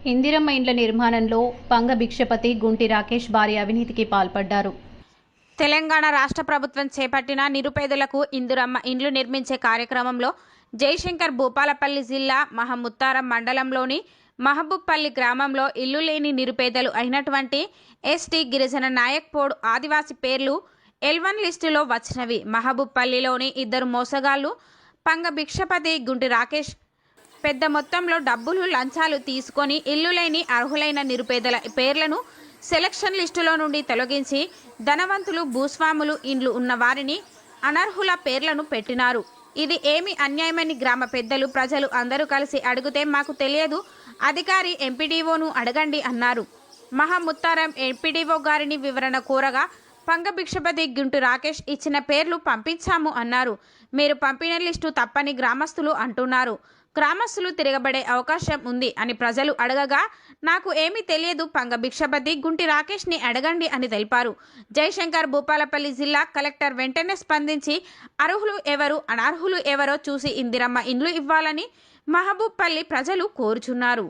ఇందిరమ్మ ఇండ్ల నిర్మాణంలో పంగ భిక్షపతి గుంటి రాకేష్ భారీ అవినీతికి పాల్పడ్డారు. తెలంగాణ రాష్ట్ర ప్రభుత్వం చేపట్టిన నిరుపేదలకు ఇందిరమ్మ ఇండ్లు నిర్మించే కార్యక్రమంలో జయశంకర్ భూపాలపల్లి జిల్లా మహముత్తారం మండలంలోని మహబూబ్పల్లి గ్రామంలో ఇల్లు లేని నిరుపేదలు అయినటువంటి ఎస్టీ గిరిజన నాయక్పోడ్ ఆదివాసి పేర్లు L1 లిస్టులో వచ్చినవి. మహబూబ్పల్లిలోని ఇద్దరు మోసగాళ్లు పంగ భిక్షపతి గుంటి రాకేష్ పెద్ద మొత్తంలో డబ్బులు లంచాలు తీసుకొని ఇల్లు లేని అర్హులైన నిరుపేదల పేర్లను సెలక్షన్ లిస్టులో నుండి తొలగించి ధనవంతులు భూస్వాములు ఇండ్లు ఉన్న వారిని అనర్హుల పేర్లను పెట్టినారు. ఇది ఏమి అన్యాయమని గ్రామ పెద్దలు ప్రజలు అందరూ కలిసి అడిగితే మాకు తెలియదు, అధికారి ఎంపీడీఓను అడగండి అన్నారు. మహముత్తారం ఎంపీడీఓ గారిని వివరణ కోరగా పంగ భిక్షపతి గుంటి రాకేష్ ఇచ్చిన పేర్లు పంపించాము అన్నారు. మీరు పంపిన లిస్టు తప్పని గ్రామస్తులు అంటున్నారు. గ్రామస్తులు తిరగబడే అవకాశం ఉంది అని ప్రజలు అడగగా నాకు ఏమీ తెలియదు, పంగ భిక్షపతి గుంటి రాకేష్ని అడగండి అని తెలిపారు. జయశంకర్ భూపాలపల్లి జిల్లా కలెక్టర్ వెంటనే స్పందించి అర్హులు ఎవరు అనర్హులు ఎవరో చూసి ఇందిరమ్మ ఇండ్లు ఇవ్వాలని మహబూబ్పల్లి ప్రజలు కోరుచున్నారు.